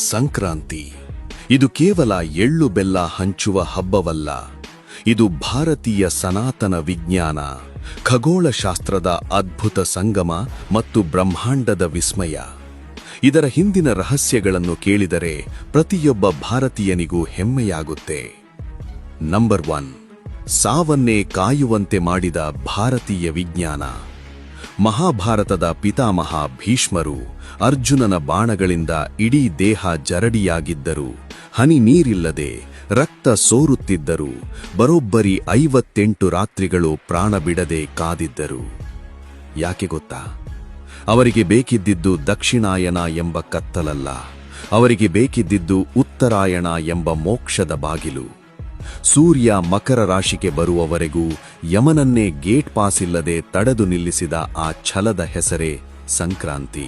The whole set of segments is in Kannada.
ಸಂಕ್ರಾಂತಿ ಇದು ಕೇವಲ ಎಳ್ಳು ಬೆಲ್ಲ ಹಂಚುವ ಹಬ್ಬವಲ್ಲ. ಇದು ಭಾರತೀಯ ಸನಾತನ ವಿಜ್ಞಾನ, ಖಗೋಳಶಾಸ್ತ್ರದ ಅದ್ಭುತ ಸಂಗಮ ಮತ್ತು ಬ್ರಹ್ಮಾಂಡದ ವಿಸ್ಮಯ. ಇದರ ಹಿಂದಿನ ರಹಸ್ಯಗಳನ್ನು ಕೇಳಿದರೆ ಪ್ರತಿಯೊಬ್ಬ ಭಾರತೀಯನಿಗೂ ಹೆಮ್ಮೆಯಾಗುತ್ತೆ. ನಂಬರ್ 1, ಸಾವನ್ನೇ ಕಾಯುವಂತೆ ಮಾಡಿದ ಭಾರತೀಯ ವಿಜ್ಞಾನ. ಮಹಾಭಾರತದ ಪಿತಾಮಹ ಭೀಷ್ಮರು ಅರ್ಜುನನ ಬಾಣಗಳಿಂದ ಇಡೀ ದೇಹ ಜರಡಿಯಾಗಿದ್ದರು, ಹನಿ ನೀರಿಲ್ಲದೆ ರಕ್ತ ಸೋರುತ್ತಿದ್ದರು, ಬರೋಬ್ಬರಿ 58 ರಾತ್ರಿಗಳು ಪ್ರಾಣ ಬಿಡದೆ ಕಾದಿದ್ದರು. ಯಾಕೆ ಗೊತ್ತಾ? ಅವರಿಗೆ ಬೇಕಿದ್ದಿದ್ದು ದಕ್ಷಿಣಾಯನ ಎಂಬ ಕತ್ತಲಲ್ಲ, ಅವರಿಗೆ ಬೇಕಿದ್ದಿದ್ದು ಉತ್ತರಾಯಣ ಎಂಬ ಮೋಕ್ಷದ ಬಾಗಿಲು. ಸೂರ್ಯ ಮಕರ ರಾಶಿಗೆ ಬರುವವರೆಗೂ ಯಮನನ್ನೇ ಗೇಟ್ ಪಾಸ್ ಇಲ್ಲದೆ ತಡೆದು ನಿಲ್ಲಿಸಿದ ಆ ಛಲದ ಹೆಸರೇ ಸಂಕ್ರಾಂತಿ.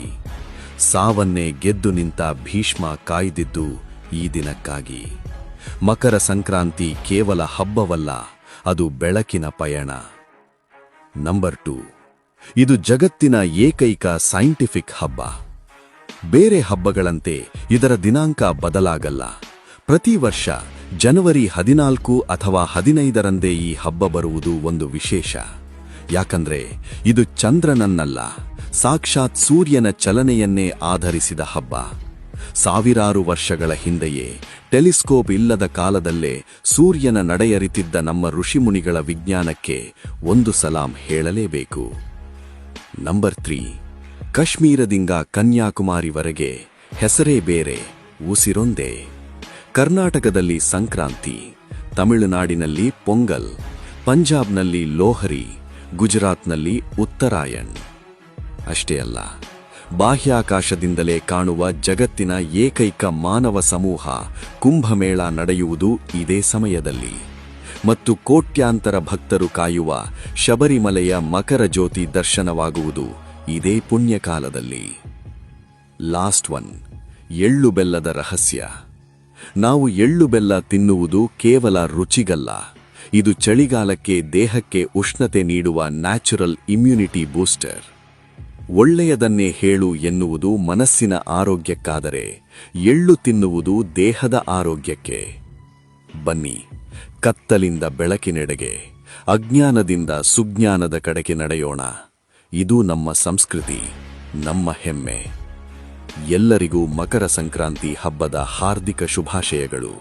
ಸಾವನ್ನೇ ಗೆದ್ದು ನಿಂತ ಭೀಷ್ಮ ಕಾಯ್ದಿದ್ದು ಈ ದಿನಕ್ಕಾಗಿ. ಮಕರ ಸಂಕ್ರಾಂತಿ ಕೇವಲ ಹಬ್ಬವಲ್ಲ, ಅದು ಬೆಳಕಿನ ಪಯಣ. ನಂಬರ್ 2, ಇದು ಜಗತ್ತಿನ ಏಕೈಕ ಸೈಂಟಿಫಿಕ್ ಹಬ್ಬ. ಬೇರೆ ಹಬ್ಬಗಳಂತೆ ಇದರ ದಿನಾಂಕ ಬದಲಾಗಲ್ಲ. ಪ್ರತಿ ವರ್ಷ ಜನವರಿ 14 ಅಥವಾ 15ರಂದೇ ಈ ಹಬ್ಬ ಬರುವುದು ಒಂದು ವಿಶೇಷ. ಯಾಕಂದ್ರೆ ಇದು ಚಂದ್ರನನ್ನಲ್ಲ, ಸಾಕ್ಷಾತ್ ಸೂರ್ಯನ ಚಲನೆಯನ್ನೇ ಆಧರಿಸಿದ ಹಬ್ಬ. ಸಾವಿರಾರು ವರ್ಷಗಳ ಹಿಂದೆಯೇ ಟೆಲಿಸ್ಕೋಪ್ ಇಲ್ಲದ ಕಾಲದಲ್ಲೇ ಸೂರ್ಯನ ನಡೆಯರಿತಿದ್ದ ನಮ್ಮ ಋಷಿಮುನಿಗಳ ವಿಜ್ಞಾನಕ್ಕೆ ಒಂದು ಸಲಾಂ ಹೇಳಲೇಬೇಕು. ನಂಬರ್ 3, ಕಾಶ್ಮೀರದಿಂದ ಕನ್ಯಾಕುಮಾರಿವರೆಗೆ ಹೆಸರೇ ಬೇರೆ, ಉಸಿರೊಂದೇ. ಕರ್ನಾಟಕದಲ್ಲಿ ಸಂಕ್ರಾಂತಿ, ತಮಿಳುನಾಡಿನಲ್ಲಿ ಪೊಂಗಲ್, ಪಂಜಾಬ್ನಲ್ಲಿ ಲೋಹರಿ, ಗುಜರಾತ್ನಲ್ಲಿ ಉತ್ತರಾಯಣ್. ಅಷ್ಟೇ ಅಲ್ಲ, ಬಾಹ್ಯಾಕಾಶದಿಂದಲೇ ಕಾಣುವ ಜಗತ್ತಿನ ಏಕೈಕ ಮಾನವ ಸಮೂಹ ಕುಂಭಮೇಳ ನಡೆಯುವುದು ಇದೇ ಸಮಯದಲ್ಲಿ. ಮತ್ತು ಕೋಟ್ಯಾಂತರ ಭಕ್ತರು ಕಾಯುವ ಶಬರಿಮಲೆಯ ಮಕರ ಜ್ಯೋತಿ ದರ್ಶನವಾಗುವುದು ಇದೇ ಪುಣ್ಯಕಾಲದಲ್ಲಿ. ಲಾಸ್ಟ್ 1, ಎಳ್ಳು ಬೆಲ್ಲದ ರಹಸ್ಯ. ನಾವು ಎಳ್ಳು ಬೆಲ್ಲ ತಿನ್ನುವುದು ಕೇವಲ ರುಚಿಗಲ್ಲ, ಇದು ಚಳಿಗಾಲಕ್ಕೆ ದೇಹಕ್ಕೆ ಉಷ್ಣತೆ ನೀಡುವ ನ್ಯಾಚುರಲ್ ಇಮ್ಯುನಿಟಿ ಬೂಸ್ಟರ್. ಒಳ್ಳೆಯದನ್ನೇ ಹೇಳು ಎನ್ನುವುದು ಮನಸ್ಸಿನ ಆರೋಗ್ಯಕ್ಕಾದರೆ, ಎಳ್ಳು ತಿನ್ನುವುದು ದೇಹದ ಆರೋಗ್ಯಕ್ಕೆ. ಬನ್ನಿ, ಕತ್ತಲಿಂದ ಬೆಳಕಿನೆಡೆಗೆ, ಅಜ್ಞಾನದಿಂದ ಸುಜ್ಞಾನದ ಕಡೆಗೆ ನಡೆಯೋಣ. ಇದು ನಮ್ಮ ಸಂಸ್ಕೃತಿ, ನಮ್ಮ ಹೆಮ್ಮೆ. ಎಲ್ಲರಿಗೂ ಮಕರ ಸಂಕ್ರಾಂತಿ ಹಬ್ಬದ ಹಾರ್ದಿಕ ಶುಭಾಶಯಗಳು.